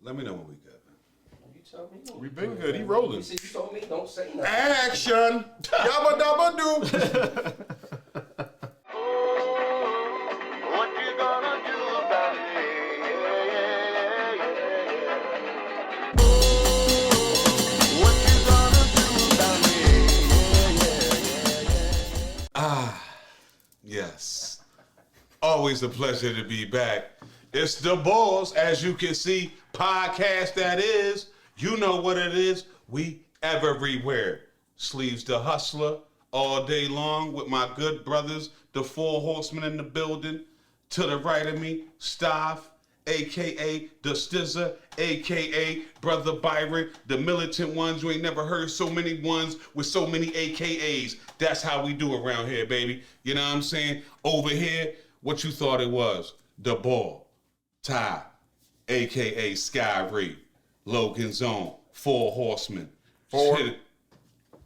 Let me know when we good. You tell me. We been good. He rolling. You told me don't say nothing. Action. Yabba dabba do. What you gonna do about it? What you gonna do about it? Ah, yes. Always a pleasure to be back. It's the Balls, as you can see, podcast that is. You know what it is. We everywhere. Sleeves the Hustler all day long with my good brothers, the Four Horsemen in the building. To the right of me, Staff, a.k.a. the Stizzer, a.k.a. Brother Byron, the militant ones. You ain't never heard so many ones with so many AKAs. That's how we do around here, baby. You know what I'm saying? Over here, what you thought it was? The Ball, Ty, a.k.a. Sky Ray, Logan Zone, Four Horsemen. Four. Shit,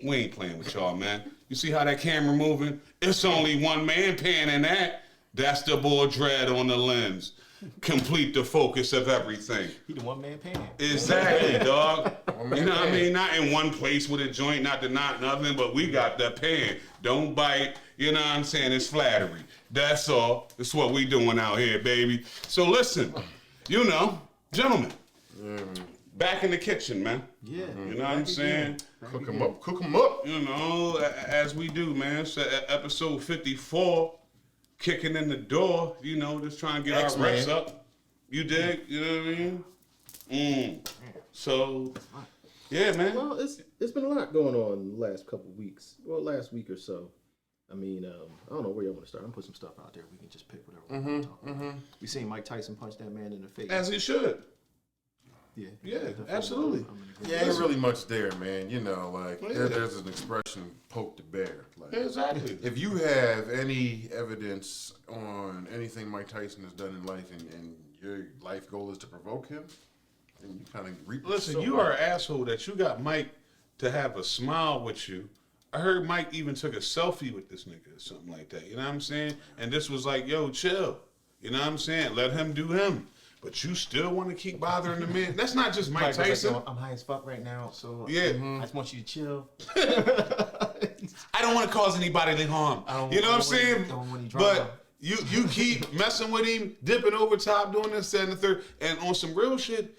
we ain't playing with y'all, man. You see how that camera moving? It's only one man panning that. That's the boy Dread on the lens. Complete the focus of everything. He the one man pan. Exactly, dog. man You know what I pan. mean? Not in one place with a joint, not nothing, but we got the pan. Don't bite. You know what I'm saying? It's flattery. That's all. It's what we doing out here, baby. So listen, you know, gentlemen, back in the kitchen, man. Yeah. You know what I'm saying? Cook 'em up. Cook 'em up. You know, as we do, man. So episode 54, kicking in the door, you know, just trying to get X, our reps man. up. You dig? You know what I mean? So, yeah, man. Well, it's been a lot going on the last couple of weeks. Well, last week or so. I mean, I don't know where y'all want to start. I'm put some stuff out there. We can just pick whatever we want to talk about. We seen Mike Tyson punch that man in the face. As he should. Yeah. Yeah, absolutely. Yeah, ain't really much there, man. You know, like Yeah. there's an expression, poke the bear. Like, Exactly. if you have any evidence on anything Mike Tyson has done in life, and your life goal is to provoke him, then you kind of reap. Listen, you are an asshole that you got Mike to have a smile with you. I heard Mike even took a selfie with this nigga or something like that. You know what I'm saying? And this was like, yo, chill. You know what I'm saying? Let him do him. But you still want to keep bothering the man. That's not just Mike Mike was like, Tyson. "Yo, I'm high as fuck right now, so Yeah. I just want you to chill." I don't want to cause anybody harm. You know what I'm saying? don't want any drama. But you keep messing with him, dipping over top, doing this, that, and the third. And on some real shit,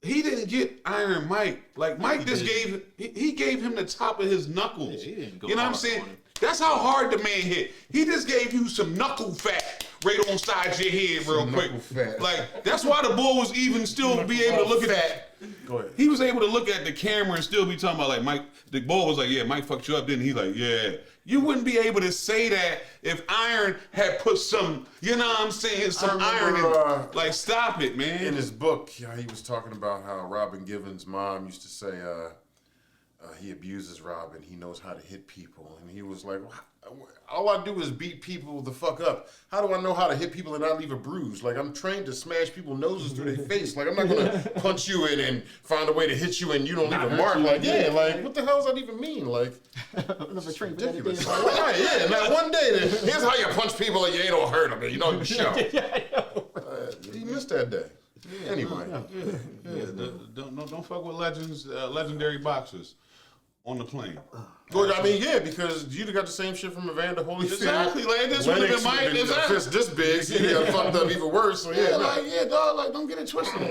he didn't get Iron Mike. Like, Mike just he gave him the top of his knuckles. Yeah, he didn't go You know what I'm hard saying? on him. That's how hard the man hit. He just gave you some knuckle fat right on side your head real quick. knuckle fat. Like, that's why the bull was even still be able to look at that. Go ahead. He was able to look at the camera and still be talking about, like, Mike, the bull was like, yeah, Mike fucked you up, didn't he? Like, yeah. You wouldn't be able to say that if Iron had put some, you know what I'm saying, some iron in remember, Like, stop it, man. In his book, he was talking about how Robin Givens' mom used to say he abuses Robin. He knows how to hit people. And he was like, all I do is beat people the fuck up. How do I know how to hit people and not leave a bruise? Like, I'm trained to smash people's noses through their face. Like, I'm not going to punch you in and find a way to hit you and you don't leave a mark. Like, yeah, like, what the hell does that even mean? Like, I've never trained for that in ridiculous. my life. Right, yeah, now one day, here's how you punch people and you ain't gonna hurt them. You don't even show. He missed that day. Anyway. Don't fuck with legendary boxers on the plane. Well, I mean, yeah, because you'd have got the same shit from Evander Holyfield. Exactly, like, this would have been Mike. Lennox would've Exactly. fist this big, so he got fucked up even worse. So Yeah, yeah, like, yeah, dog, like, don't get it twisted.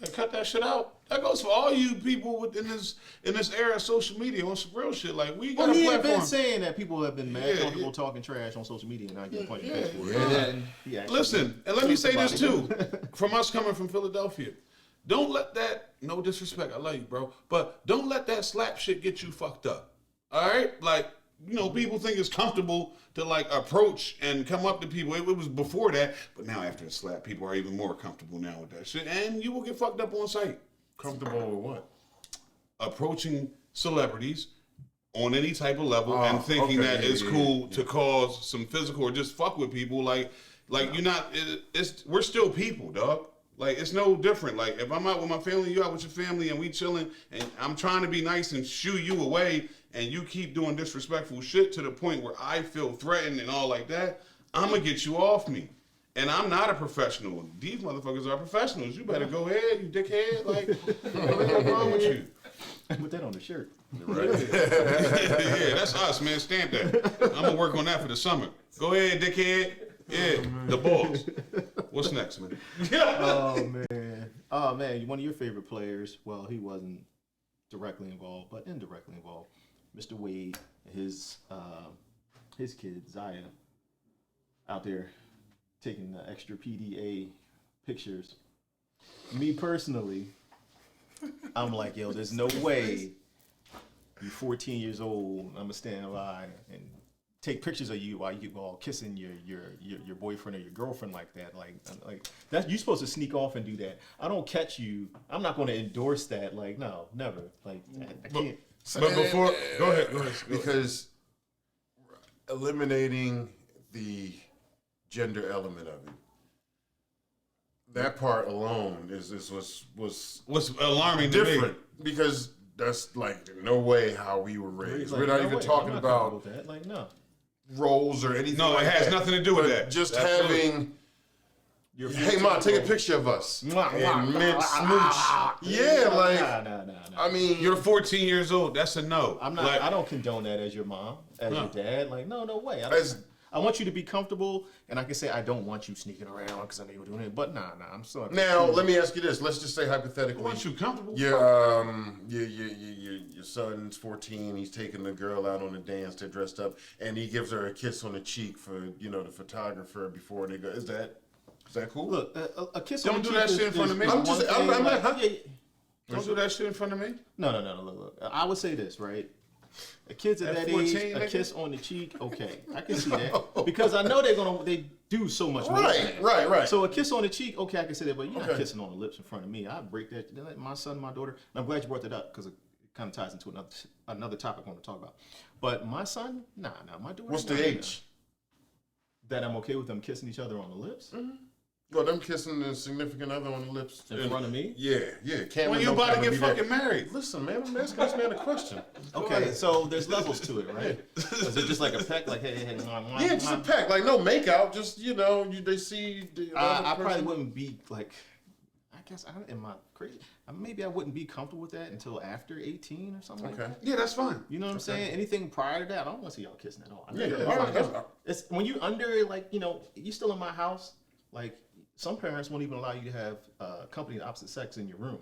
Like, cut that shit out. That goes for all you people within this era of social media on some real shit. Like, we got Well, a he had platform. been saying that people have been mad Yeah, comfortable yeah. talking trash on social media and not getting punched Yeah, in the face for it. yeah. And then he actually Listen, and let me say this too, somebody. from us coming from Philadelphia. Don't let that, no disrespect, I love you, bro, but don't let that slap shit get you fucked up. All right? Like, you know, people think it's comfortable to, like, approach and come up to people. It was before that, but now after the slap, people are even more comfortable now with that shit, and you will get fucked up on sight. Comfortable with what? Approaching celebrities on any type of level and thinking okay, that yeah, it's yeah, cool to cause some physical or just fuck with people. Like you're not. We're still people, dog. Like, it's no different. Like, if I'm out with my family, you out with your family, and we chilling, and I'm trying to be nice and shoo you away, and you keep doing disrespectful shit to the point where I feel threatened and all like that, I'm gonna get you off me. And I'm not a professional. These motherfuckers are professionals. You better go ahead, you dickhead. Like, what's wrong with you? Put that on the shirt. Yeah, that's us, man. Stamp that. I'm gonna work on that for the summer. Go ahead, dickhead. Yeah, the balls. What's next, man? Oh man, one of your favorite players. Well, he wasn't directly involved, but indirectly involved. Mr. Wade, his kid Zaya, out there taking the extra PDA pictures. Me personally, I'm like, yo, there's no way you're 14 years old. I'm gonna stand by and take pictures of you while you all kissing your boyfriend or your girlfriend like that. Like that, you're supposed to sneak off and do that. I don't catch you. I'm not going to endorse that. Like, no, never. Like, I can't. But before, go ahead. Because eliminating the gender element of it, that part alone was What's alarming to me? different because that's like no way how we were raised. Like, We're not no even way. talking I'm not about comfortable with that. Like, no. roles or anything. No, like it has that. nothing to do with But that. Just Absolutely. having. Hey, Ma, take a picture of us. And mid smooch. Yeah, like, Nah. I mean, You're 14 years old. That's a no. I'm not. Like, I don't condone that as your mom, as No. your dad. Like, no way. As- I want you to be comfortable, and I can say I don't want you sneaking around because I know you're doing it. But nah, I'm still. now, let me ask you this. Let's just say I hypothetically. want you comfortable. Your son's 14. He's taking the girl out on a dance. They're dressed up, and he gives her a kiss on the cheek for the photographer before they go. Is that cool? Look, a kiss. Don't on the do cheek that shit in front of me. is I'm just- one I'm thing, not- huh? yeah. Don't do that shit in front of me. No. Look. I would say this, right? A kid's at At that 14, age, a nigga? kiss on the cheek, okay, I can see that because I know they do so much more. than that. Right. So a kiss on the cheek, okay, I can say that, but you're not Okay. kissing on the lips in front of me. I break that. My son, my daughter. And I'm glad you brought that up because it kind of ties into another topic I want to talk about. But my son, nah, my daughter. What's nah, the nah. age? That I'm okay with them kissing each other on the lips Well, them kissing the significant other on the lips. in front of me. Yeah. Cameron When you don't about to kinda get be that- fucking married. Listen, man, I'm asking this man a question. Okay, so there's levels to it, right? Is it just like a peck, like hey, Yeah, just a peck, like no makeout, just they see. The I other probably person. wouldn't be like. I guess am I crazy? Maybe I wouldn't be comfortable with that until after 18 or something. Like Okay. that. Yeah, that's fine. You know what I'm saying? Anything prior to that, I don't want to see y'all kissing at all. I know Yeah, you're all right, fine. that's- It's when you under like you still in my house. Like some parents won't even allow you to have company of the opposite sex in your room,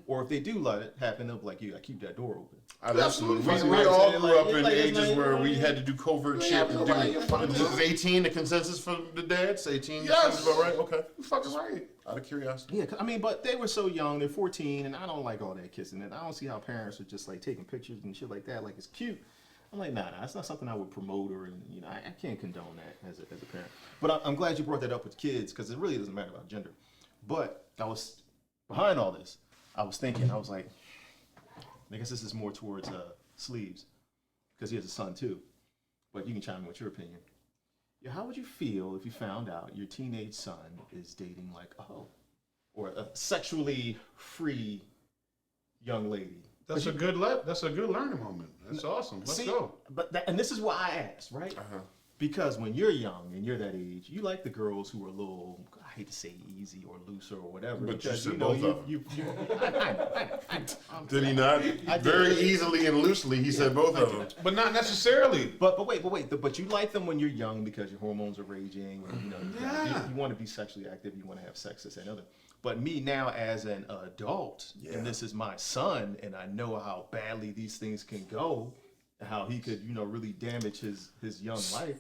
or if they do let it happen, they'll be like you. I keep that door open. Absolutely. Fucking We right. all So, grew up in like, it's ages like, where we had to do covert shit. And nobody in front of this is 18, the consensus for the dads? 18? Yes. Sounds about right? Okay. You fucking right. Out of curiosity. Yeah, I mean, but they were so young. They're 14, and I don't like all that kissing. And I don't see how parents are just like taking pictures and shit like that. Like it's cute. I'm like, nah, it's not something I would promote or I can't condone that as a parent. But I'm glad you brought that up with kids because it really doesn't matter about gender. But I was behind all this. I was thinking, I was like, I guess this is more towards Sleeves because he has a son too. But you can chime in with your opinion. Yeah, how would you feel if you found out your teenage son is dating like a hoe or a sexually free young lady? That's a good learning moment. That's awesome. Let's See, go. and this is why I asked, right? Because when you're young and you're that age, you like the girls who are a little, I hate to say easy or looser or whatever. But you because, said know, both of them. I know. Did he not? Very easily and loosely, he said both of them. But not necessarily. But wait, but you like them when you're young because your hormones are raging. And, you want to be sexually active. You want to have sex, this and other. But me now as an adult, and this is my son, and I know how badly these things can go, how he could, really damage his young life.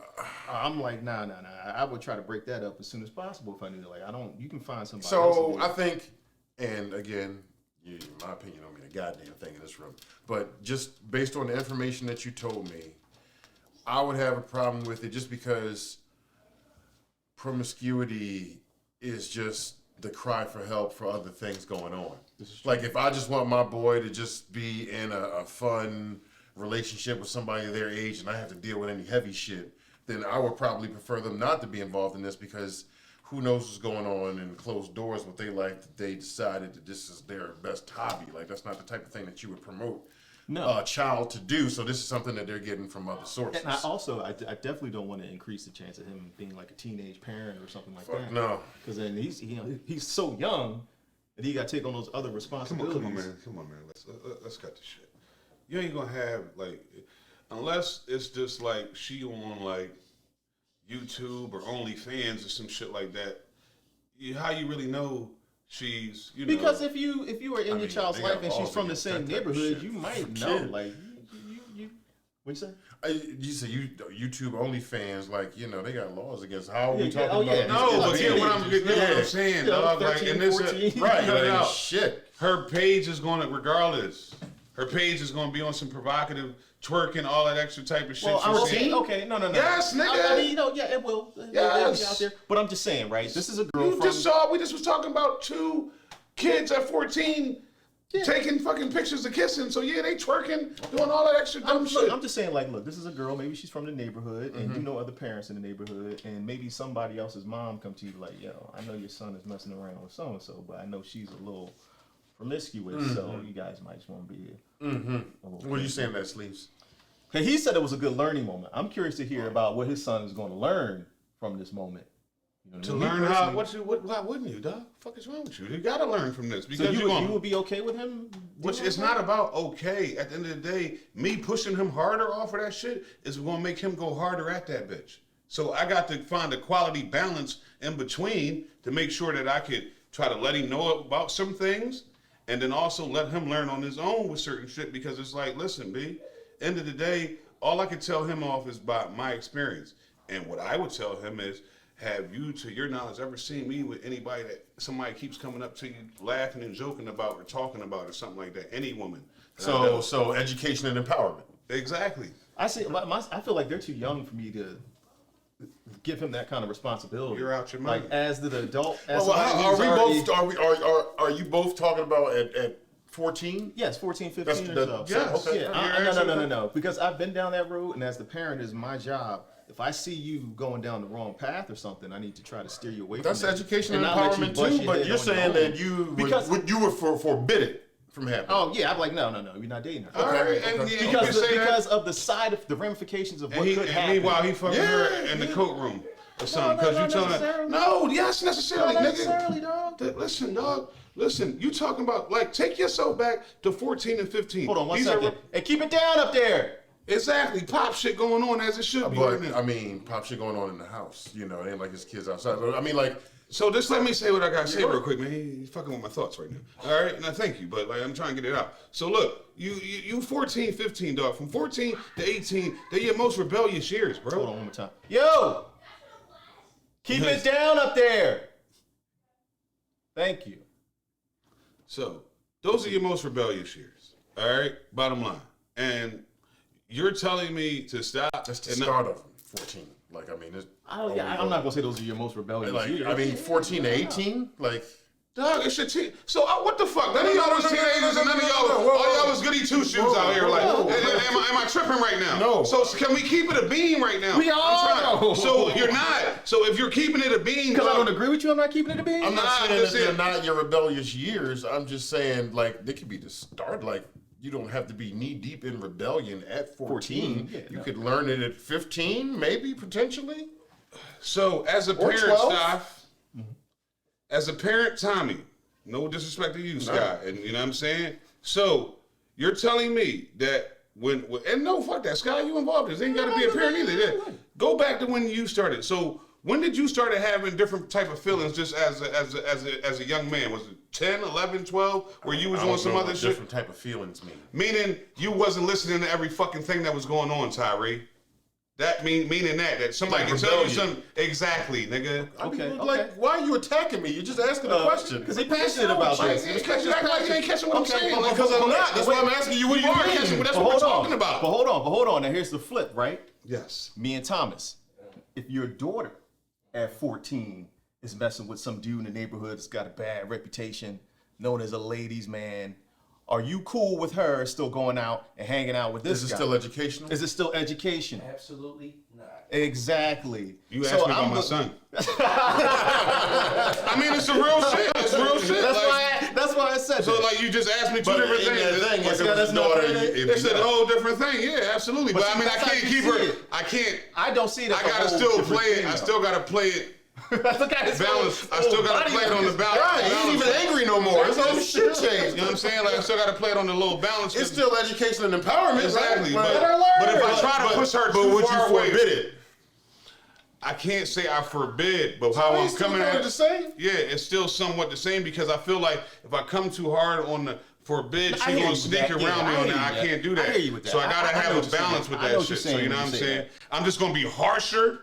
I'm like, nah. I would try to break that up as soon as possible if I knew. Like, you can find somebody. So else I think, and again, in my opinion, don't mean a goddamn thing in this room. But just based on the information that you told me, I would have a problem with it just because promiscuity is just the cry for help for other things going on. Like if I just want my boy to just be in a fun relationship with somebody their age and I have to deal with any heavy shit, then I would probably prefer them not to be involved in this because who knows what's going on in closed doors, what they like, that they decided that this is their best hobby. Like that's not the type of thing that you would promote. child to do. So this is something that they're getting from other sources. And I definitely don't want to increase the chance of him being like a teenage parent or something like that. No. Because then he's so young that he got to take on those other responsibilities. Come on, man. Let's cut the shit. You ain't gonna have like, unless it's just like she on like YouTube or OnlyFans or some shit like that. How you really know she's Because if you were in your child's they got life and she's laws from the against same that type of neighborhood, shit. you might Shit. know. Like you what you say? You say YouTube OnlyFans, like they got laws against. How are we Yeah, talking oh, about? yeah. no, but Yeah, get what I'm saying, dog. Like, 13, and this 14. Right, cut it like, out. shit. Her page is going to, regardless. Her page is going to be on some provocative twerking, all that extra type of shit. Well, I'm she's saying, saying. okay, no. Yes, nigga. I mean, yeah, it will. It'll be Yes. out there. But I'm just saying, right? This is a girl You from. just saw. We just was talking about 2 kids at 14 taking fucking pictures of kissing. So yeah, they twerking, doing all that extra dumb shit. I'm just saying, like, look, this is a girl. Maybe she's from the neighborhood, and you know other parents in the neighborhood, and maybe somebody else's mom come to you like, yo, I know your son is messing around with so and so, but I know she's a little promiscuous, so you guys might just want to be. What are you saying that, Sleeves? Hey, he said it was a good learning moment. I'm curious to hear about what his son is going to learn from this moment. You know what To I mean? learn how, why wouldn't you, dog? Fuck is wrong with you? You gotta learn from this So because you would be okay with him? Which doing it's that? not about okay. At the end of the day, me pushing him harder off of that shit is gonna make him go harder at that bitch. So I got to find a quality balance in between to make sure that I could try to let him know about some things and then also let him learn on his own with certain shit because it's like, listen, B, end of the day, all I can tell him off is by my experience. And what I would tell him is, have you, to your knowledge, ever seen me with anybody that somebody keeps coming up to you laughing and joking about or talking about or something like that? Any woman. So education and empowerment. Exactly. I see. I feel like they're too young for me to give him that kind of responsibility. You're out your mind. Like as the adult. As Well, somebody are who's we already- both? Are you both talking about at 14? Yes, 14, 15 or so. yes. Okay. Yeah, no. Because I've been down that road, and as the parent, it's my job. If I see you going down the wrong path or something, I need to try to steer you away That's from that. education and not let you empowerment bust too. your But head you're on your saying own. that you Because- were forbid it from happening. Oh yeah, I'm like no, you're not dating her. All right, and Okay. yeah, you can say Because that. of the side of the ramifications of what And could happen. meanwhile, he fucking her in the coat room or something because you telling her, no, yes, necessarily, Not nigga. necessarily, dog. Listen, dog. Listen, you talking about like take yourself back to 14 and 15. Hold on one These second. are Hey, keep it down up there. exactly pop shit going on as it should be But right now. I mean, pop shit going on in the house. It ain't like his kids outside. But, I mean, like, So just let me say what I gotta say real quick, man. He's fucking with my thoughts right now. All right, now thank you, but like I'm trying to get it out. So look, you 14, 15, dog. From 14 to 18, they're your most rebellious years, bro. Hold on one more time. Yo, keep it down up there. Thank you. So those are your most rebellious years. All right, bottom line. And you're telling me to stop. that's the and not- start of 14. Like, I mean, I'm not gonna say those are your most rebellious like, years. I mean, 14 to 18, like. Dog, it's your team. So what the fuck? None of y'all was teenagers and none of y'all, Whoa, all y'all was goody two shoes out here. Like, whoa. am I tripping right now? No. So can we keep it a beam right now? We I'm are. trying. So you're not. So if you're keeping it a beam, Because I dog, don't agree with you, I'm not keeping it a bean. I'm not Nah, saying that that's they're it. not your rebellious years. I'm just saying, like, they could be the start. Like, you don't have to be knee deep in rebellion at 14. 14, yeah, You no. could learn it at 15, maybe, potentially. So as a parent, 12? Staff, as a parent, Tommy, no disrespect to you, Scott, and you know what I'm saying? So you're telling me that and no, fuck that, Scott, you involved in this. Ain't got to be a parent either. Yeah. Go back to when you started. So when did you start having different type of feelings just as a young man? Was it 10, 11, 12, where you was I on don't some know other what shit? different type of feelings mean. Meaning you wasn't listening to every fucking thing that was going on, Tyree. That meaning that somebody Like can tell you rebellion. something. Exactly, nigga. Okay, Like, why are you attacking me? You're just asking a question. Because he passionate about this. You act like you ain't catching what I'm saying. Like, Because I'm not. That's why I'm asking you what You you are mean. catching, but that's But what we're hold on. talking about. But hold on. Now here's the flip, right? Yes. Me and Thomas. If your daughter at 14 is messing with some dude in the neighborhood that's got a bad reputation, known as a ladies' man, are you cool with her still going out and hanging out with this Is it guy? still educational? Is it still education? Absolutely not. Exactly. You asked me about my son. I mean, it's the real shit. It's real shit. That's Like, why I just said So that. like you just asked me two But different in things. that thing, Like, if it was his that's not daughter, fair. it's a whole different thing. Yeah, absolutely. But I mean, I that's how can't you keep see her. it. I can't. I don't see it as I a gotta whole still different play it. thing, I though. still gotta play it. Look at his Balance. whole I still gotta body play it on the language. balance. Right, he ain't even angry no more. His whole shit changed. You know what I'm saying? Like I still gotta play it on the little balance. It's still education and empowerment, exactly. right? But if I try to push her but too would far you away, forbid it? I can't say I forbid, but how So I'm it's still coming kinda at the same? Yeah, it's still somewhat the same because I feel like if I come too hard on the forbid, I she hear you gonna with sneak that. around Yeah, me I on hear that. you I with that. can't do I that. hear you with So I that. gotta I know have what a you're balance saying. with I know that what you're shit. So saying you know when what I'm you say saying? that. I'm just gonna be harsher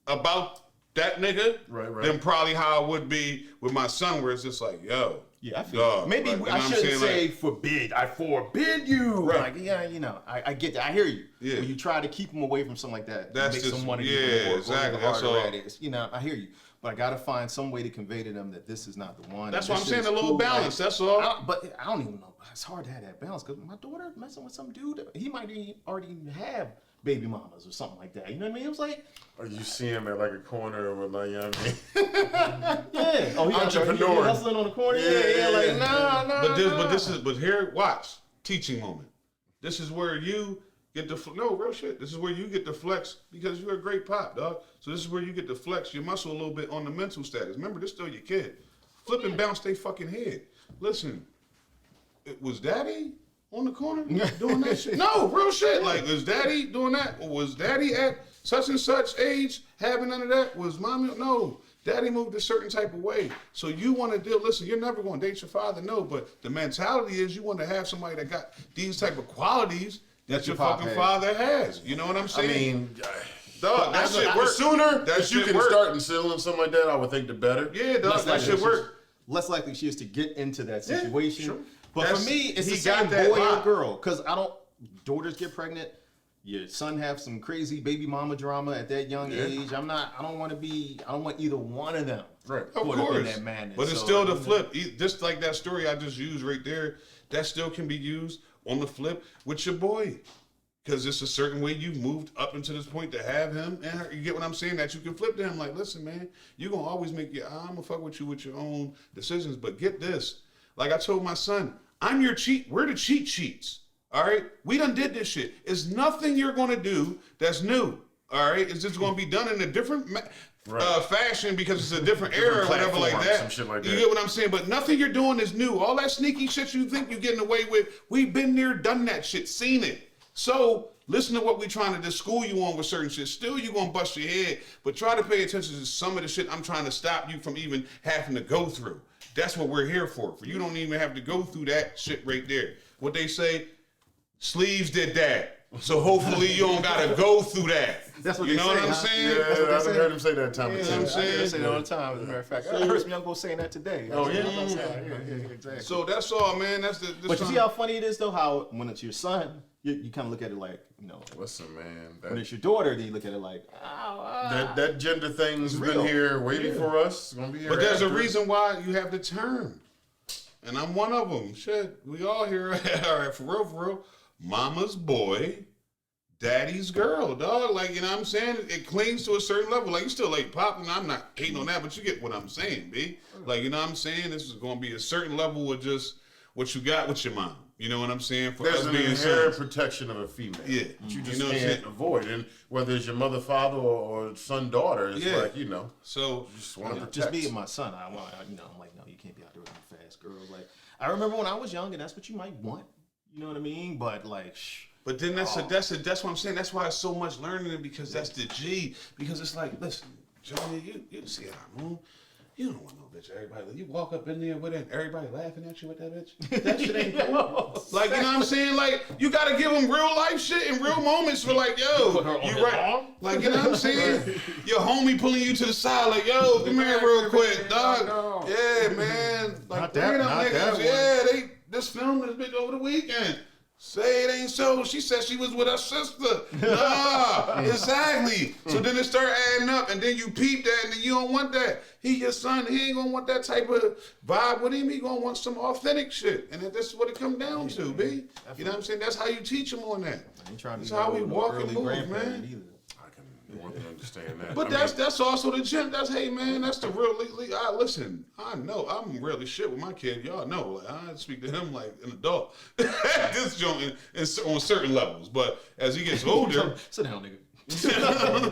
about that nigga Right. than probably how I would be with my son, where it's just like, yo. Yeah, I feel dog, maybe like, you know I what I'm shouldn't saying? say forbid. I forbid you. Right. Like, yeah, you know, I get that. I hear you. Yeah. When you try to keep them away from something like that, That's make just- them want to yeah, do more, exactly, go that's harder all. at it. You know, I hear you. But I gotta find some way to convey to them that this is not the one. That's and what this I'm saying, shit a is little cool. balance, Like, that's all. But I don't even know. It's hard to have that balance because my daughter messing with some dude. He might already have baby mamas or something like that. You know what I mean? It was like, Or you see him at like a corner with like, you know what I mean? yeah. Oh, he Entrepreneur. he hustling on the corner. Yeah. Like, nah. But here, watch, teaching moment. This is where you get the no real shit. This is where you get the flex because you're a great pop, dog. So this is where you get to flex your muscle a little bit on the mental status. Remember, this still your kid. Flip and bounce they fucking head. Listen, was Daddy on the corner doing that shit? No, real shit. Like, was Daddy doing that? Or was Daddy at such and such age having none of that? Was Mommy? No. Daddy moved a certain type of way. So you want to deal, listen, you're never going to date your father, no, but the mentality is you want to have somebody that got these type of qualities that your pop fucking has. father has. You know what I'm I saying? mean, dog, that shit the works. sooner That that you shit can work. start instilling something like that, I would think the better. Yeah, dog, that likely shit she's- work. Less likely she is to get into that situation. sure. But That's- for me, it's he the got same that boy or vibe. girl. Because daughters get pregnant. Your son have some crazy baby mama drama at that young age. I don't want either one of them. Right. Of caught up in course, that madness. but it's So, still the you know, flip. Just like that story I just used right there, that still can be used on the flip with your boy, because it's a certain way you've moved up into this point to have him, and her, you get what I'm saying. That you can flip to him like, listen, man, you gonna always make your. I'm gonna fuck with you with your own decisions, but get this. Like I told my son, I'm your cheat. We're the cheat sheets. All right, we done did this shit. It's nothing you're gonna do that's new. All right, it's just gonna be done in a different fashion because it's a different era or whatever like platform, that. some shit like You that. get what I'm saying? But nothing you're doing is new. All that sneaky shit you think you're getting away with, we've been there, done that shit, seen it. So listen to what we're trying to do, school you on with certain shit. Still, you're gonna bust your head, but try to pay attention to some of the shit I'm trying to stop you from even having to go through. That's what we're here for. For you don't even have to go through that shit right there. What they say, Sleeves did that. So hopefully you don't gotta go through that. That's what you they know say, what I'm huh? saying? Yeah, I've heard him say that time or Yeah, two. I'm saying? I say that all the time, as a matter of fact. I heard some young boy saying that today. Oh, yeah? Yeah, exactly. So that's all, man. That's the. But you see how funny it is, though, how when it's your son, you kind of look at it like, you know, Listen, man, when it's your daughter, then you look at it like, that gender thing's been real. here waiting for us. It's gonna be here. But there's a after. reason why you have the term. And I'm one of them. Shit, we all here. All right, for real. Mama's boy, daddy's girl, dog. Like, you know what I'm saying? It clings to a certain level. Like, you still like pop, and I'm not hating on that, but you get what I'm saying, B. Like, you know what I'm saying? This is going to be a certain level of just what you got with your mom. You know what I'm saying? For There's us an being inherent sons. protection of a female. Yeah. that you You just know what I'm can't saying? avoid. And whether it's your mother, father, or son, daughter, it's Yeah. like, you know, So, you just want to protect. just me and my son, I'm like, no, you can't be out there with them fast girls. Like, I remember when I was young, and that's what you might want. You know what I mean? But like, but then that's what I'm saying. That's why it's so much learning, because that's the G. Because it's like, listen, Johnny, you see how I move. You don't want no bitch. Everybody, you walk up in there with it, everybody laughing at you with that bitch. That shit ain't cool. Like, you know what I'm saying? Like, you gotta give them real life shit and real moments for like, yo, you right? Like, you know what I'm saying? Your homie pulling you to the side, like, yo, come here real quick, dog. Yeah, man. Like, Not bring it that- up, not that niggas. one. Yeah, they just filmed this bitch over the weekend. Say it ain't so. She said she was with her sister. Nah, exactly. So then it start adding up, and then you peep that, and then you don't want that. He your son. He ain't gonna want that type of vibe with him. He gonna want some authentic shit, and that's what it come down to, B. You know what I'm saying? That's how you teach him on that. I ain't trying to That's be how no we walk and early move, grandparent man. either. more than understand that. But that's also the gym. That's hey man, that's the real. Listen, I know I'm really shit with my kid. Y'all know, like I speak to him like an adult. This joint on certain levels, but as he gets older, Sit down, nigga.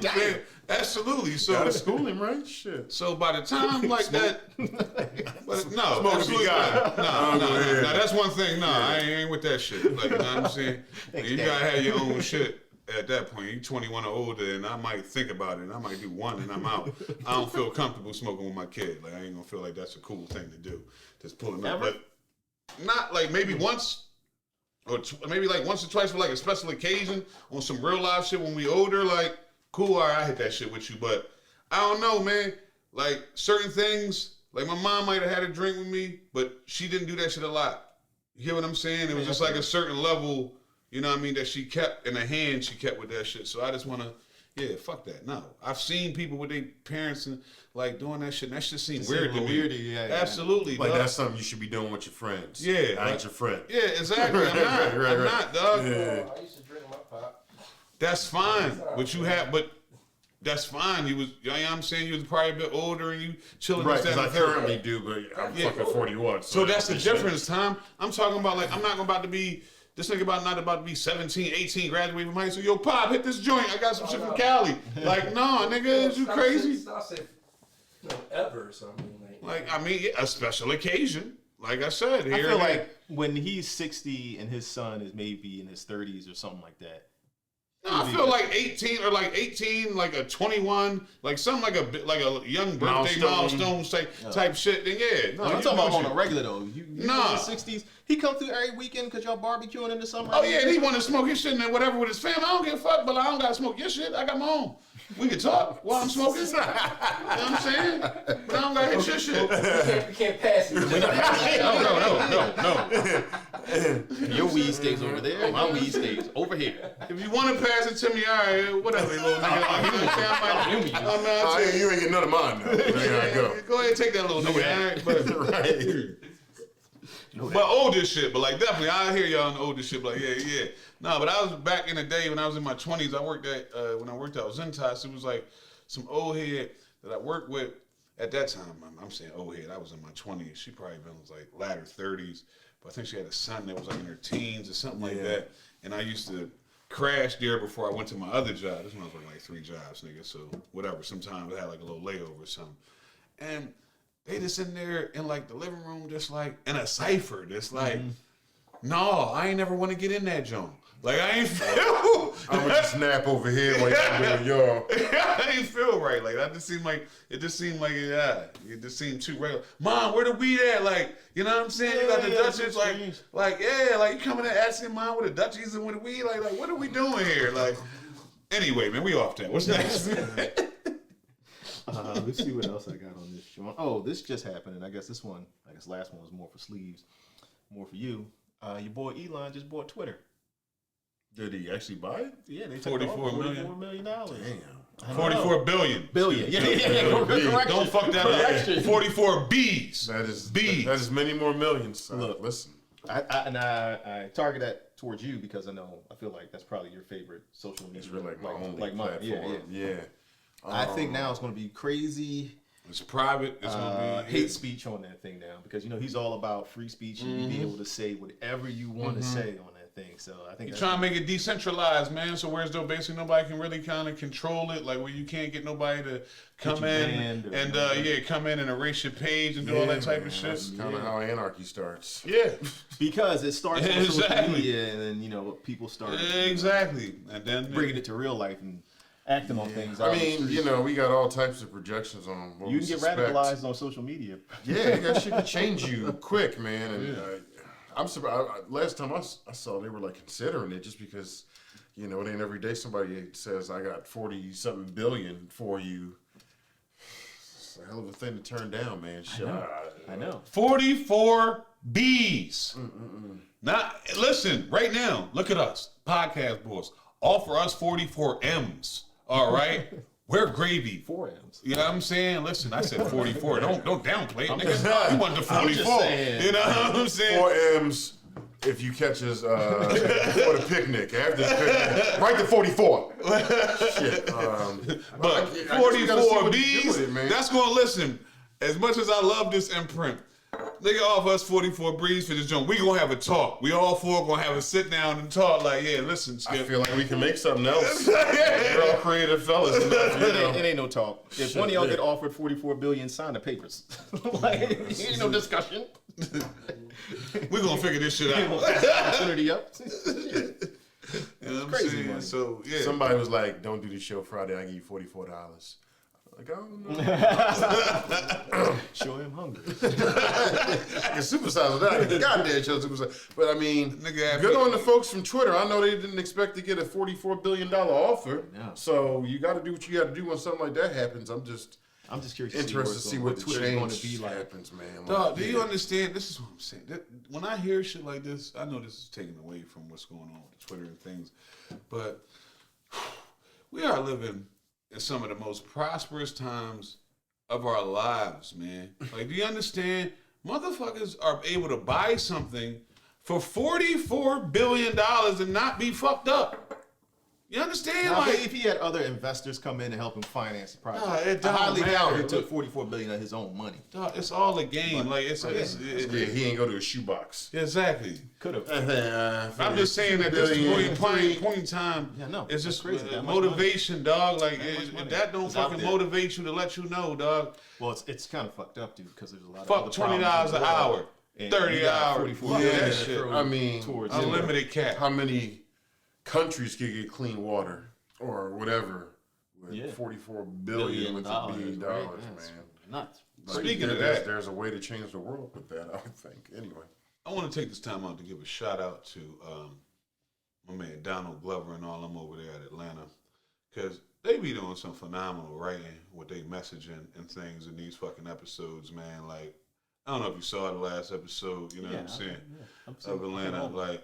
yeah, absolutely. So Gotta school him, right? Shit. So by the time like that, but no, Smoke absolutely be not. God. No, that's one thing. No, I ain't with that shit. Like, you know what I'm saying? You gotta have your own shit at that point. You 21 or older, and I might think about it, and I might do one, and I'm out. I don't feel comfortable smoking with my kid. Like, I ain't gonna feel like that's a cool thing to do. Just pulling up, but not like maybe once. Or maybe like once or twice for like a special occasion on some real life shit when we older, like, cool, all right, I hit that shit with you. But I don't know, man. Like certain things, like my mom might have had a drink with me, but she didn't do that shit a lot. You hear what I'm saying? It was just like a certain level, you know what I mean, that she kept in the hand she kept with that shit. So I just wanna, yeah, fuck that. No. I've seen people with their parents and like doing that shit, and that shit seemed weird to me. Weird, yeah. Absolutely. Like dog. that's something you should be doing with your friends. Yeah, I ain't like- your friend. Yeah, exactly. I'm not. Right, I'm right. not, dog. Yeah. I used to drink my pop. That's fine. But you have, but that's fine. You was, you know what I'm saying? You was probably a bit older and you chilling. Right, this, because that, I and the third. currently do, but I'm Yeah. fucking 41. So that's the difference, Tom. I'm talking about like, I'm not about to be, this nigga not about to be 17, 18, graduating from high school. Yo, Pop, hit this joint. I got some shit from Cali. Like, no, nigga, is you crazy? It's not safe, ever or something. Like, I mean, a special occasion. Like I said, here I feel and there. like when he's 60 and his son is maybe in his 30s or something like that. No, I feel like 18 or like 18, like a 21, like something like a young birthday milestone type shit. Then yeah, no, I'm you talking about do on shit. a regular though. You Nah. in his 60s. He come through every weekend because y'all barbecuing in the summer. Oh yeah, and he want to smoke his shit and whatever with his family. I don't give a fuck, but I don't gotta smoke your shit. I got my own. We can talk while I'm smoking. You know what I'm saying? But I don't gotta hit your shit. We can't pass it. No. Your weed stays over there. My weed stays over here. If you want to pass it to me, all right, whatever, little nigga. Like, you know what I'm saying? Oh, yeah, you ain't getting none of mine now. There you go. Go ahead and take that little nigga. All right, but, Right. but older shit, but like definitely, I hear y'all on the older shit. But like, yeah. No, but I was back in the day when I was in my 20s. I worked at when I worked out Zentas. It was like some old head that I worked with at that time. I'm saying old head. I was in my 20s. She probably been was like latter 30s. But I think she had a son that was like in her teens or something like that. And I used to crash there before I went to my other job. This one was like 3 jobs, nigga. So whatever. Sometimes I had like a little layover or something. And they just in there in like the living room, just like in a cipher. Just like, no, I ain't never want to get in that joint. Like I ain't feel. I'm gonna just snap over here while you're doing y'all. I ain't feel right. Like that just seemed like it just seemed too regular. Mom, where the weed at? Like, you know what I'm saying? You got the Dutchies, like you coming in asking Mom where the Dutchies and where the weed? Like what are we doing here? Like, anyway, man, we off that. What's next? Let's see what else I got on this joint. Oh, this just happened, and I guess last one was more for sleeves, more for you. Your boy Elon just bought Twitter. Did he actually buy it? Yeah, they took 44 million. $44 million. Damn. 44 billion. Billion. Yeah. Correction. Don't fuck that Correction. up. 44 B's. That is B. That is many more millions. Look. Listen. I target that towards you because I feel like that's probably your favorite social media. It's really like my only like mine. platform. Yeah. I think now it's going to be crazy It's private. It's gonna be hate speech on that thing now because he's all about free speech and you being able to say whatever you want to say on that thing. So I think He's trying to make it decentralized, man. So where's though basically nobody can really kind of control it, like where you can't get nobody to come you in banned or and whatever. come in and erase your page and do all that type of man, shit. That's kind of how anarchy starts. Yeah, because it starts on social Exactly. media and then people start exactly. And then bringing it to real life and acting on things. I out in the mean, streets. we got all types of projections on what you we can get suspect. radicalized on social media. Yeah, that shit can change you quick, man. And I'm surprised. Last time I saw, they were like considering it just because, it ain't every day somebody says I got 40-something billion for you. It's a hell of a thing to turn down, man. Shit. I know. 44 B's. Now, listen, right now, look at us, podcast boys. Offer us 44 M's. All right, we're gravy. 4 M's. You know what I'm saying? Listen, I said 44. Don't downplay it, nigga. You want the 44. saying. You know what I'm saying? 4 M's, if you catch us before the picnic, after the picnic, right to 44. Shit. But I guess we gotta see 44 what you do B's, with it, man. that's going to listen. As much as I love this imprint, nigga offer us 44 B's for this joint. We going to have a talk. We all four going to have a sit down and talk like, yeah, listen, I Skip. feel like we can make something else. We're all creative fellas enough, you know. It ain't no talk. If one of y'all get offered $44 billion, sign the papers. Like, ain't no discussion. We're going to figure this shit out. Opportunity up. You know what I'm crazy saying? money. So, yeah. Somebody was like, "Don't do the show Friday. I give you $44." Like, I don't know. Sure am hungry. I can supersize with that. Goddamn show supersize. But I mean, Nigga, good on the folks from Twitter. I know they didn't expect to get a $44 billion offer. Yeah. So you got to do what you got to do when something like that happens. I'm just curious interested to see what the Twitter's going change to be like. happens, man. Dog, do Like, you understand? This is what I'm saying. When I hear shit like this, I know this is taken away from what's going on with Twitter and things, but we are living in some of the most prosperous times of our lives, man. Like, do you understand? Motherfuckers are able to buy something for $44 billion and not be fucked up. You understand? Now, Like, if he had other investors come in and help him finance the project, Nah, it I don't highly doubt he matter. took $44 billion of his own money. dog, it's all a game. Like, it's yeah, he ain't go to a shoebox. exactly. Could have. I'm just saying that this point in time, Yeah, no, it's that's just crazy. That much motivation, dog. Like, That much if money that don't is out fucking there. motivate you to let you know, dog. Well, it's kind of fucked up, dude, because there's a lot of Fuck other $20 problems in an the world. hour, And 30 you got hours. $44 Yeah, billion that to shit. throw I mean, towards Unlimited cap. how many countries could get clean water or whatever with Yeah. $44 billion with a billion dollars, right? man? Nuts. Like, Speaking of there's- that- there's a way to change the world with that, I would think. Anyway. I want to take this time out to give a shout out to my man Donald Glover and all them over there at Atlanta, because they be doing some phenomenal writing with their messaging and things in these fucking episodes, man. Like, I don't know if you saw the last episode, you know what I'm saying, of Atlanta. Like,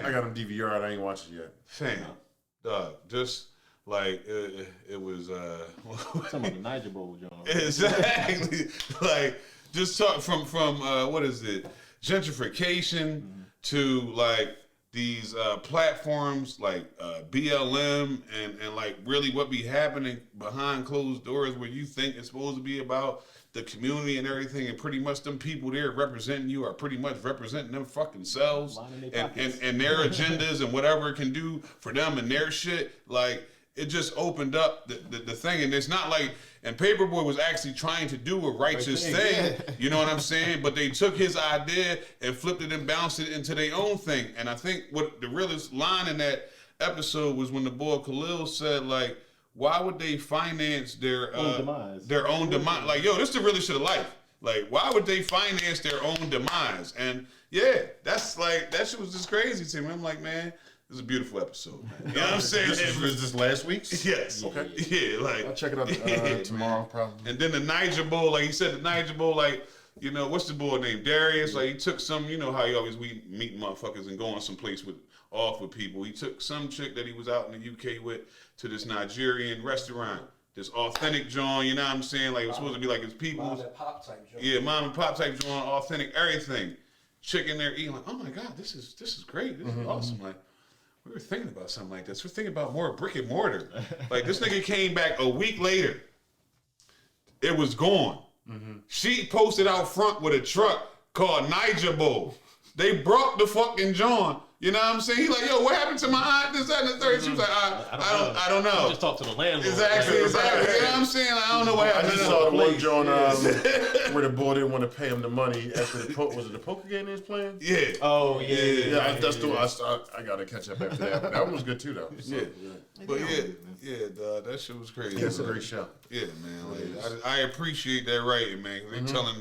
I got him DVR. I ain't watched it yet. fam, dog, just like it was Some of the Niger Bowl, John. exactly like just talk from what is it, gentrification to like these platforms like BLM and like really what be happening behind closed doors where you think it's supposed to be about the community and everything, and pretty much them people there representing you are pretty much representing them fucking selves Lining their and pockets. their agendas and whatever it can do for them and their shit. Like, it just opened up the thing, and it's not like, and Paperboy was actually trying to do a righteous Right thing, thing, yeah. you know what I'm saying? But they took his idea and flipped it and bounced it into their own thing. And I think what the realest line in that episode was when the boy Khalil said, like, why would they finance their Own demise. Their own demise? Like, yo, this is the realest shit of life. Like, why would they finance their own demise? And yeah, that's like, that shit was just crazy to me. I'm like, man, this is a beautiful episode, man. You know what I'm saying? This was this last week's? Yes. Okay. Yeah, like, I'll check it out tomorrow, probably. and then the Niger Bowl, like he said, the Niger Bowl, like, you know, what's the boy named Darius? Like, he took some, you know how you always meet motherfuckers and go on someplace off with people. He took some chick that he was out in the UK with to this Nigerian restaurant, this authentic joint, you know what I'm saying? Like, it was supposed to be like his Mom people's. and pop type joke. Yeah, mom and pop type joint, authentic everything. Chick in there eating like, oh my God, this is great. This is awesome. Like, we were thinking about something like this. We're thinking about more brick and mortar. Like, this nigga came back a week later. It was gone. She posted out front with a truck called Niger Bowl. They brought the fucking John. You know what I'm saying? He like, yo, what happened to my aunt? This, that, and the third. She was like, I don't know. Just talk to the landlord. Exactly. You know what I'm saying? Like, I don't know what I happened. just saw the one John where the boy didn't want to pay him the money after was it the poker game he was playing? Yeah. Oh, yeah. Yeah, that's the one. I got to catch up after that. But that one was good too, though. So, But yeah, dog, that shit was crazy. That's a great show. Yeah, man. Like, I appreciate that writing, man. 'Cause they telling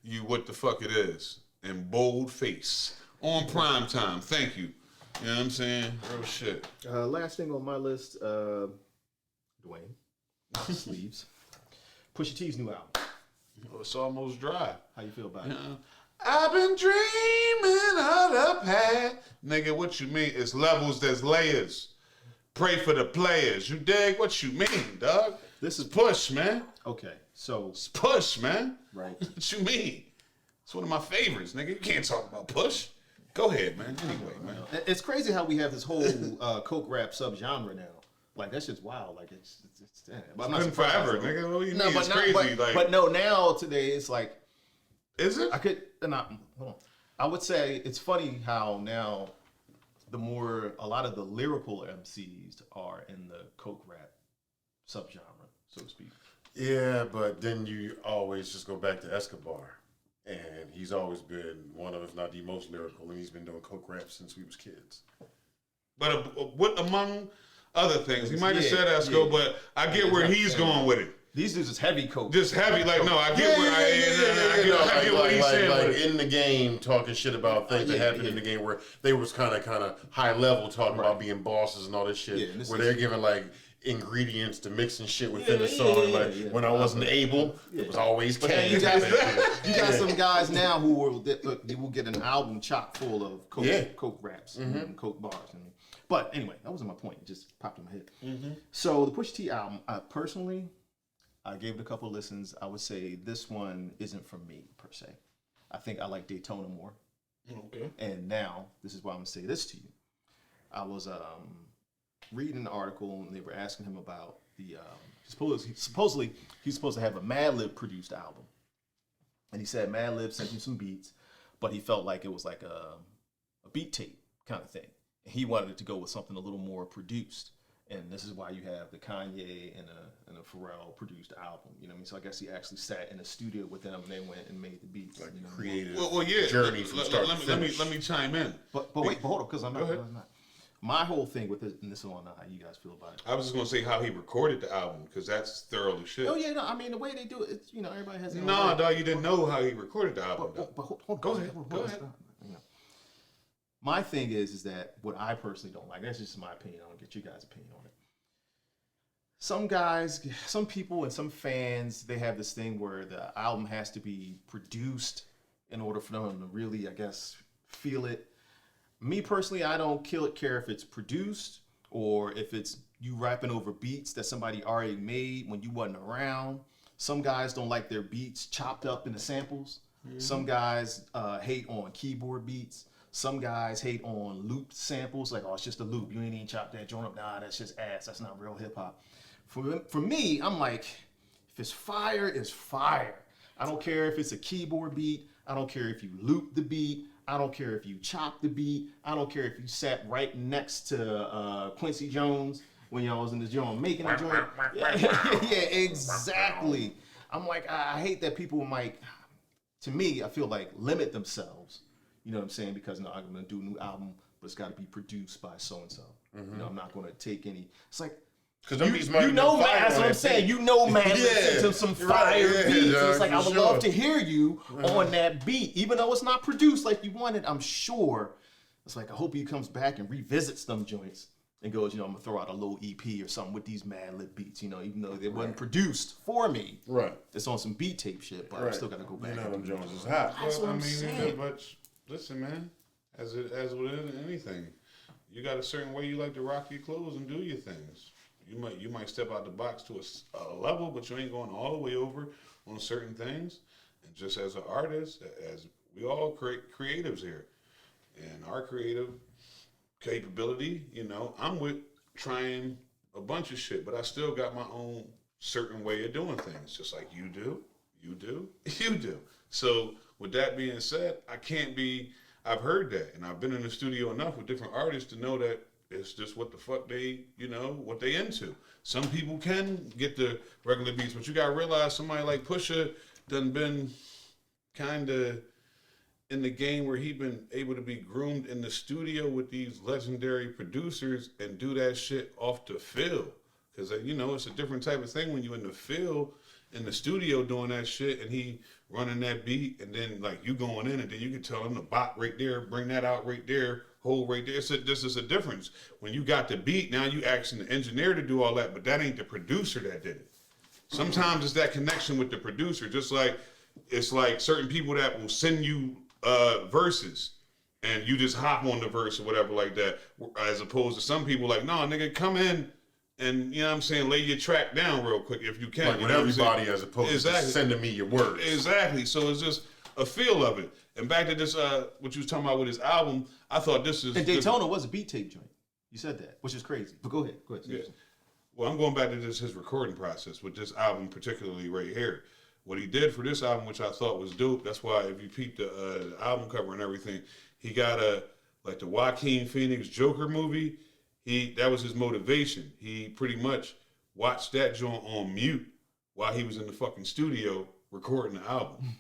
you what the fuck it is in bold face on prime time. Thank you. You know what I'm saying? Real shit. Last thing on my list, Dwayne. Sleeves. Pusha T's new album. Oh, it's almost dry. How you feel about it? I've been dreaming of the past. Nigga, what you mean? It's levels, there's layers. Pray for the players. You dig? What you mean, dog? This is Push, man. okay. So It's Push, man. right. What you mean? It's one of my favorites, nigga. You can't talk about Push. Go ahead, man. Anyway, man. It's crazy how we have this whole coke rap subgenre now. Like that shit's wild. Like it's damn. But I'm not Been surprised, forever, though. nigga. What do you No, mean? but It's not, crazy. but no, now today it's like Is it? I could not. Hold on. I would say it's funny how now a lot of the lyrical MCs are in the coke rap subgenre, so to speak. Yeah, but then you always just go back to Escobar. And he's always been one of, if not the most lyrical, and he's been doing coke rap since we was kids. But what among other things? He might have Yeah, said Esco, yeah. but I get where he's going with it. These dudes is heavy coke. Just heavy, like no, I get where I get what he's saying. Like with it. in the game, talking shit about things that Yeah, happened yeah. in the game where they was kind of high level talking Right. about being bosses and all this shit. Yeah, and this where is- they're giving like ingredients to mixing shit within the Yeah, song. yeah, Like yeah. when I wasn't able, it was always But then can. you got some guys now who will get an album chock full of coke, Yeah. coke raps and coke bars. But anyway, that wasn't my point. It just popped in my head. So the Pusha T album, personally, I gave it a couple of listens. I would say this one isn't for me per se. I think I like Daytona more. Okay. And now, this is why I'm gonna say this to you. I was reading an article and they were asking him about the supposedly he's supposed to have a Madlib produced album, and he said Madlib sent him some beats, but he felt like it was like a beat tape kind of thing. And he wanted it to go with something a little more produced. And this is why you have the Kanye and a Pharrell produced album. You know what I mean? So I guess he actually sat in a studio with them and they went and made the beats. Like you know? creative Well, yeah. journey from start to let finish. me chime in. But wait, hold on, because I'm Go not. ahead. I'm not. My whole thing with this, and this is on how you guys feel about it. I was just gonna say how he recorded the album because that's thoroughly shit. Oh yeah, no, I mean the way they do it, it's, everybody has their own No, way. dog, you didn't know how he recorded the album. But hold on, Go ahead, hold on, go ahead. you know. My thing is that what I personally don't like. That's just my opinion. I don't get you guys' opinion on it. Some guys, some people, and some fans, they have this thing where the album has to be produced in order for them to really, I guess, feel it. Me personally, I don't care if it's produced or if it's you rapping over beats that somebody already made when you wasn't around. Some guys don't like their beats chopped up into samples. Some guys hate on keyboard beats. Some guys hate on looped samples, like, oh, it's just a loop. You ain't even chopped that joint up. Nah, that's just ass. That's not real hip hop. For me, I'm like, if it's fire, it's fire. I don't care if it's a keyboard beat. I don't care if you loop the beat. I don't care if you chop the beat. I don't care if you sat right next to Quincy Jones when y'all was in the joint making a joint. Yeah, exactly. I'm like, I hate that people might, to me, I feel like limit themselves. You know what I'm saying? Because no, I'm gonna do a new album, but it's got to be produced by so and so. You know, I'm not gonna take any. It's like. Because them beats might You be know, fire man, that's on what I'm that saying. beat. You know, man, Yeah, listen to some you're fire right, yeah, beats. dog, It's like, for I would sure. love to hear you on that beat. Even though it's not produced like you wanted, I'm sure. It's like, I hope he comes back and revisits them joints and goes, I'm going to throw out a little EP or something with these Madlib beats, even though they wasn't produced for me. Right. It's on some beat tape shit, but I'm Right. still got to go back. You know and them do Jones is hot. That's what I'm saying. But listen, man, as with anything, you got a certain way you like to rock your clothes and do your things. You might step out the box to a level, but you ain't going all the way over on certain things. And just as an artist, as we all creatives here, and our creative capability, I'm with trying a bunch of shit, but I still got my own certain way of doing things, just like you do. So with that being said, I've heard that, and I've been in the studio enough with different artists to know that it's just what the fuck they, what they into. Some people can get the regular beats, but you gotta realize somebody like Pusha done been kind of in the game where he been able to be groomed in the studio with these legendary producers and do that shit off the field. Because, it's a different type of thing when you in the field, in the studio doing that shit, and he running that beat, and then, like, you going in, and then you can tell him to bop right there, bring that out right there, hold right there. This is a difference. When you got the beat, now you asking the engineer to do all that, but that ain't the producer that did it. Sometimes it's that connection with the producer, just like, it's like certain people that will send you verses, and you just hop on the verse or whatever like that, as opposed to some people like, no, nigga, come in and, lay your track down real quick if you can. Like with everybody as opposed to Exactly. just sending me your words. Exactly. So it's just a feel of it. And back to this, what you was talking about with his album, I thought this is... And Daytona was a beat tape joint. You said that, which is crazy. But go ahead. Yeah. Well, I'm going back to his recording process with this album, particularly right here. What he did for this album, which I thought was dope, that's why if you peep the album cover and everything, he got like the Joaquin Phoenix Joker movie. That was his motivation. He pretty much watched that joint on mute while he was in the fucking studio recording the album.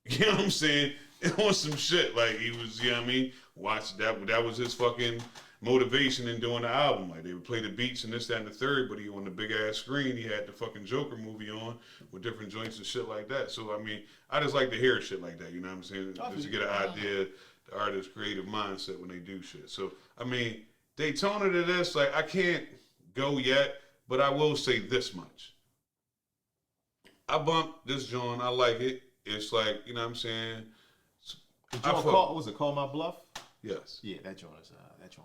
You know what I'm saying? It was some shit. Like he was, you know what I mean? Watch that. That was his fucking motivation in doing the album. Like they would play the beats and this, that, and the third, but he on the big ass screen, he had the fucking Joker movie on with different joints and shit like that. So I mean, I just like to hear shit like that. You know what I'm saying? Just to get an idea, the artist's creative mindset when they do shit. So I mean, Daytona to this, like I can't go yet, but I will say this much. I bumped this joint. I like it. It's like, you know what I'm saying? The joint was it Call My Bluff? Yes. Yeah, that joint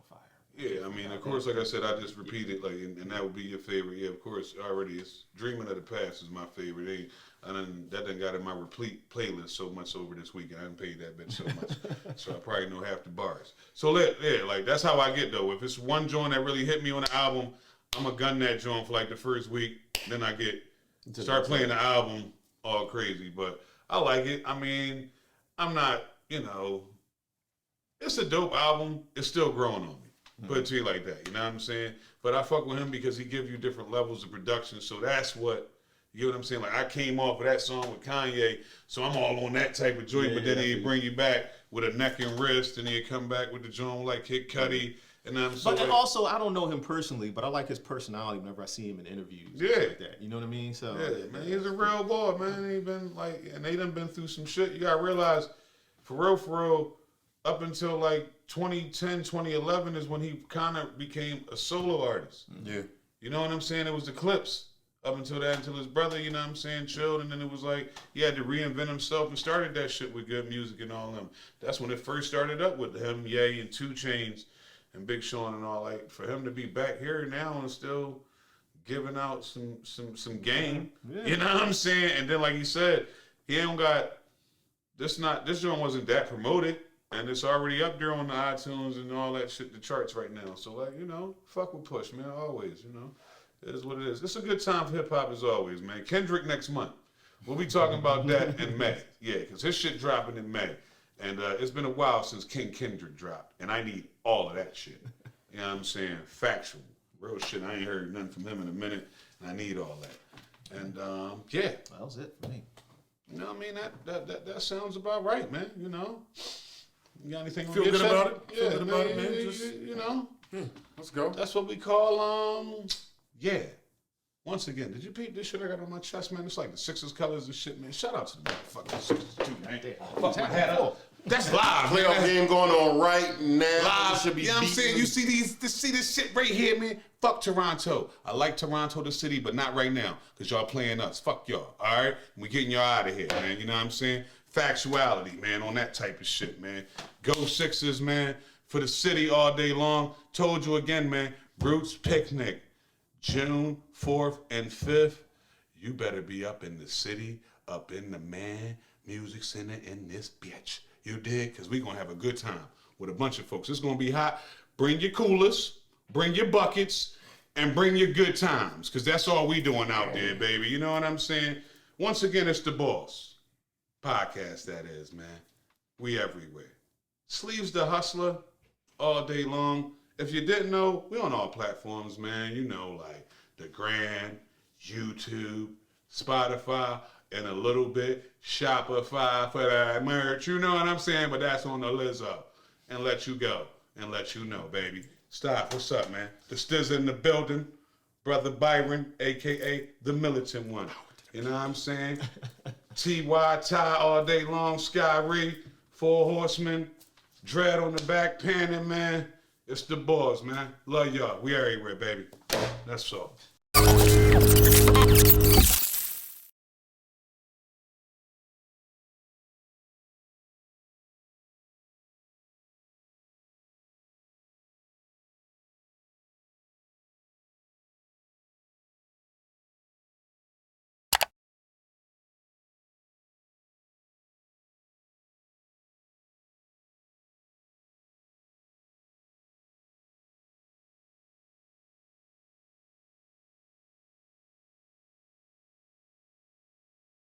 fire. Yeah, I mean, of course, like I said, I just repeated, like, and that would be your favorite. Yeah, of course, already, it's Dreaming of the Past is my favorite. That done got in my replete playlist so much over this week. I didn't pay that bitch so much, so I probably know half the bars. So yeah, like that's how I get though. If it's one joint that really hit me on the album, I'm gonna gun that joint for like the first week. Then I start playing the album all crazy. But I like it. I mean, I'm not, it's a dope album. It's still growing on me. Put it to you like that, you know what I'm saying? But I fuck with him because he gives you different levels of production. So that's what, you know what I'm saying? Like I came off of that song with Kanye, so I'm all on that type of joint. But then he'd bring you back with a neck and wrist, and he'd come back with the joint like Kid Cudi. And I'm so. But also, I don't know him personally, but I like his personality whenever I see him in interviews. Yeah, like that. You know what I mean? So yeah, man, he's a real boy, man. He been like, and they done been through some shit. You gotta realize, for real, up until like 2010, 2011 is when he kind of became a solo artist. Yeah. You know what I'm saying? It was the Clips up until his brother, you know what I'm saying, chilled, and then it was like he had to reinvent himself and started that shit with good music and all them. That's when it first started up with him, Ye, and 2 Chainz and Big Sean and all. Like for him to be back here now and still giving out some game, you know what I'm saying? And then like he said, he ain't got this joint wasn't that promoted. And it's already up there on the iTunes and all that shit, the charts right now. So, like, fuck with Push, man, always, It is what it is. It's a good time for hip-hop as always, man. Kendrick next month. We'll be talking about that in May. Yeah, because his shit dropping in May. And it's been a while since King Kendrick dropped. And I need all of that shit. You know what I'm saying? Factual. Real shit. I ain't heard nothing from him in a minute. And I need all that. And, yeah. that was it for me. You know what I mean? That sounds about right, man, You got anything? Feel good about it? Yeah, Feel good about it, man. Just, Let's go. That's what we call, yeah. Once again, did you peep this shit I got on my chest, man? It's like the Sixers colors and shit, man. Shout out to the motherfucking Sixers, too, man. Fuck my hat up. That's live, man. Playoff game going on right now. Live. Should be You know what I'm saying? beating. You see this shit right here, man? Fuck Toronto. I like Toronto, the city, but not right now, because y'all playing us. Fuck y'all, all right? We getting y'all out of here, man. You know what I'm saying? Factuality, man, on that type of shit, man. Go Sixers, man, for the city all day long. Told you again, man, Roots Picnic, June 4th and 5th. You better be up in the city, up in the Man Music Center in this bitch. You dig? Because we going to have a good time with a bunch of folks. It's going to be hot. Bring your coolers, bring your buckets, and bring your good times, because that's all we doing out there, baby. You know what I'm saying? Once again, it's The Boss Podcast, that is, man. We everywhere. Sleeves the Hustler all day long. If you didn't know, we on all platforms, man. Like the Grand, YouTube, Spotify, and a little bit Shopify for that merch. You know what I'm saying? But that's on the Lizzo. And let you go and let you know, baby. Stop. What's up, man? The Stiz in the building. Brother Byron, a.k.a. the militant one. You know what I'm saying? T.Y. Ty all day long. Sky Ree, 4 Horsemen. Dread on the back, panning, man. It's The Boss, man. Love y'all. We everywhere, baby. That's all.